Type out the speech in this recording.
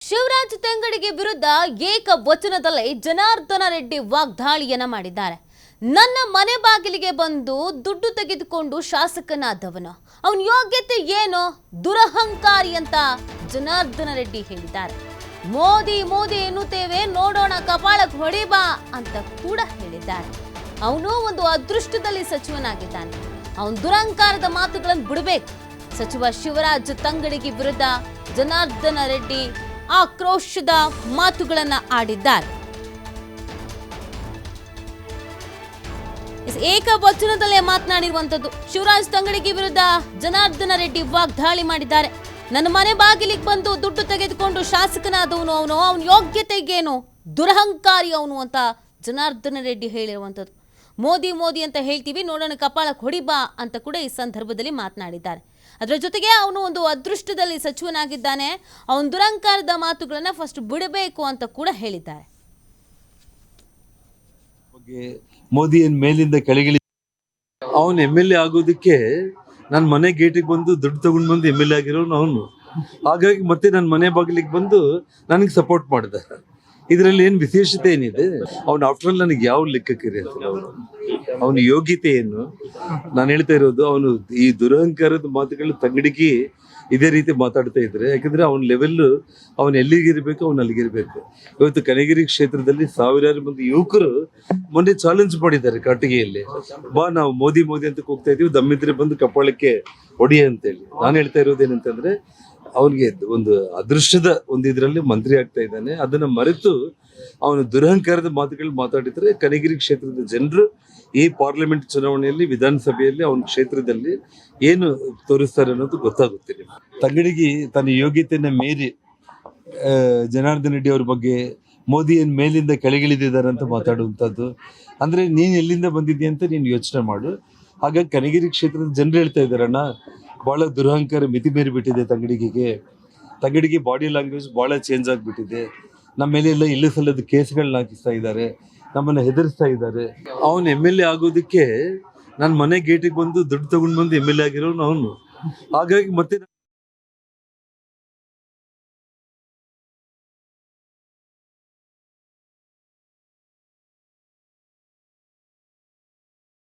ಶಿವರಾಜ್ ತಂಗಡಿಗೆ ವಿರುದ್ಧ ಏಕವಚನದಲ್ಲೇ ಜನಾರ್ದನ ರೆಡ್ಡಿ ವಾಗ್ದಾಳಿಯನ್ನ ಮಾಡಿದ್ದಾರೆ. ನನ್ನ ಮನೆ ಬಾಗಿಲಿಗೆ ಬಂದು ದುಡ್ಡು ತೆಗೆದುಕೊಂಡು ಶಾಸಕನಾದವನು, ಅವನ ಯೋಗ್ಯತೆ ಏನು, ದುರಹಂಕಾರಿ ಅಂತ ಜನಾರ್ದನ ರೆಡ್ಡಿ ಹೇಳಿದ್ದಾರೆ. ಮೋದಿ ಮೋದಿ ಎನ್ನುತ್ತೇವೆ, ನೋಡೋಣ ಕಪಾಳಕ್ಕೆ ಹೊಡಿಬಾ ಅಂತ ಕೂಡ ಹೇಳಿದ್ದಾರೆ. ಅವನು ಒಂದು ಅದೃಷ್ಟದಲ್ಲಿ ಸಚಿವನಾಗಿದ್ದಾನೆ. ಅವನ ದುರಹಂಕಾರದ ಮಾತುಗಳನ್ನು ಬಿಡಬೇಕು. ಸಚಿವ ಶಿವರಾಜ್ ತಂಗಡಿಗೆ ವಿರುದ್ಧ ಜನಾರ್ದನ ರೆಡ್ಡಿ ಆಕ್ರೋಶದ ಮಾತುಗಳನ್ನ ಆಡಿದ್ದಾರೆ. ಏಕವಚನದಲ್ಲೇ ಮಾತನಾಡಿರುವಂತದ್ದು. ಶಿವರಾಜ್ ತಂಗಡಿಗೆ ವಿರುದ್ಧ ಜನಾರ್ದನ ರೆಡ್ಡಿ ವಾಗ್ದಾಳಿ ಮಾಡಿದ್ದಾರೆ. ನನ್ನ ಮನೆ ಬಾಗಿಲಿಗೆ ಬಂದು ದುಡ್ಡು ತೆಗೆದುಕೊಂಡು ಶಾಸಕನಾದವನು, ಅವನ ಯೋಗ್ಯತೆಗೇನು, ದುರಹಂಕಾರಿ ಅವನು ಅಂತ ಜನಾರ್ದನ ರೆಡ್ಡಿ ಹೇಳಿರುವಂಥದ್ದು. ಮೋದಿ ಮೋದಿ ಅಂತ ಹೇಳ್ತೀವಿ, ನೋಡೋಣ ಕಪಾಳಕ್ಕೆ ಹೊಡಿಬಾ ಅಂತ ಕೂಡ ಈ ಸಂದರ್ಭದಲ್ಲಿ ಮಾತನಾಡಿದ್ದಾರೆ. ಅದರ ಜೊತೆಗೆ ಅವನು ಒಂದು ಅದೃಷ್ಟದಲ್ಲಿ ಸಚಿವನಾಗಿದ್ದಾನೆ, ಅವನ ದುರಹಂಕಾರದ ಮಾತುಗಳನ್ನ ಫಸ್ಟ್ ಬಿಡಬೇಕು ಅಂತ ಕೂಡ ಹೇಳಿದ್ದಾರೆ. ಮೋದಿ ಮೇಲಿಂದ ಕೆಳಗಿಳಿ ಅವನು MLA ಆಗೋದಕ್ಕೆ ನನ್ನ ಮನೆ ಗೇಟಿಗೆ ಬಂದು ದುಡ್ಡು ತಗೊಂಡು ಬಂದು MLA ಆಗಿರೋನು ಅವನು. ಹಾಗಾಗಿ ಮತ್ತೆ ನನ್ನ ಮನೆ ಬಾಗಿಲಿಗೆ ಬಂದು ನನಗೆ ಸಪೋರ್ಟ್ ಮಾಡಿದ. ಇದರಲ್ಲಿ ಏನು ವಿಶೇಷತೆ ಏನಿದೆ? ಅವ್ನು ಆಫ್ಟರ್ ಆಲ್ ನನಗೆ ಯಾವ ಲೆಕ್ಕಕ್ಕಿರಿ ಅಂತ ಅವನ ಯೋಗ್ಯತೆ ಏನು? ನಾನು ಹೇಳ್ತಾ ಇರೋದು, ಅವನು ಈ ದುರಹಂಕಾರದ ಮಾತುಗಳು ತಂಗಡಿಗೆ ಇದೇ ರೀತಿ ಮಾತಾಡ್ತಾ ಇದ್ರೆ, ಯಾಕಂದ್ರೆ ಅವನ ಲೆವೆಲ್ ಅವನು ಎಲ್ಲಿಗಿರ್ಬೇಕು ಅವನು ಅಲ್ಲಿಗಿರ್ಬೇಕು. ಇವತ್ತು ಕನಗಿರಿ ಕ್ಷೇತ್ರದಲ್ಲಿ ಸಾವಿರಾರು ಮಂದಿ ಯುವಕರು ಮೊನ್ನೆ ಚಾಲೆಂಜ್ ಮಾಡಿದ್ದಾರೆ ಕಾಟಿಗೆಯಲ್ಲಿ, ಬಾ ನಾವು ಮೋದಿ ಮೋದಿ ಅಂತ ಕೂಗ್ತಾ ಇದೀವಿ, ದಮ್ಮಿದ್ರೆ ಬಂದು ಕಪಾಳಕ್ಕೆ ಹೊಡಿ ಅಂತೇಳಿ. ನಾನು ಹೇಳ್ತಾ ಇರೋದೇನಂತಂದ್ರೆ, ಅವನಿಗೆ ಒಂದು ಅದೃಷ್ಟದ ಒಂದು ಇದರಲ್ಲಿ ಮಂತ್ರಿ ಆಗ್ತಾ ಇದ್ದಾನೆ. ಅದನ್ನ ಮರೆತು ಅವನು ದುರಹಂಕಾರದ ಮಾತುಗಳು ಮಾತಾಡಿದ್ರೆ ಕನಗಿರಿ ಕ್ಷೇತ್ರದ ಜನರು ಈ ಪಾರ್ಲಿಮೆಂಟ್ ಚುನಾವಣೆಯಲ್ಲಿ, ವಿಧಾನಸಭೆಯಲ್ಲಿ ಅವನ ಕ್ಷೇತ್ರದಲ್ಲಿ ಏನು ತೋರಿಸ್ತಾರೆ ಅನ್ನೋದು ಗೊತ್ತಾಗುತ್ತೆ. ತಂಗಡಿಗೆ ತನ್ನ ಯೋಗ್ಯತೆಯನ್ನ ಮೀರಿ ಜನಾರ್ದನ ರೆಡ್ಡಿ ಅವ್ರ ಬಗ್ಗೆ ಮೋದಿ ಮೇಲಿಂದ ಕೆಳಗಿಳಿದಿದ್ದಾರೆ ಅಂತ ಮಾತಾಡುವಂಥದ್ದು. ಅಂದ್ರೆ ನೀನ್ ಎಲ್ಲಿಂದ ಬಂದಿದ್ದೀಯ ಅಂತ ನೀನು ಯೋಚನೆ ಮಾಡು. ಹಾಗಾಗಿ ಕನಗಿರಿ ಕ್ಷೇತ್ರದ ಜನರು ಹೇಳ್ತಾ ಇದ್ದಾರಣ್ಣ, ಬಹಳ ದುರಹಂಕಾರ ಮಿತಿ ಮೀರಿ ಬಿಟ್ಟಿದೆ ತಂಗಡಿಗೆ ಬಾಡಿ ಲ್ಯಾಂಗ್ವೇಜ್ ಬಹಳ ಚೇಂಜ್ ಆಗಿಬಿಟ್ಟಿದೆ. ನಮ್ಮ ಮೇಲೆ ಎಲ್ಲ ಇಲ್ಲ ಸಲ್ಲದ ಕೇಸ್ಗಳನ್ನ ಹಾಕಿಸ್ತಾ ಇದ್ದಾರೆ, ನಮ್ಮನ್ನ ಹೆದರಿಸ್ತಾ ಇದ್ದಾರೆ. ಅವನು MLA ಆಗೋದಕ್ಕೆ ನನ್ನ ಮನೆ ಗೇಟಿಗೆ ಬಂದು ದುಡ್ಡು ತಗೊಂಡು ಬಂದು MLA ಆಗಿರೋನು ಅವನು. ಹಾಗಾಗಿ ಮತ್ತೆ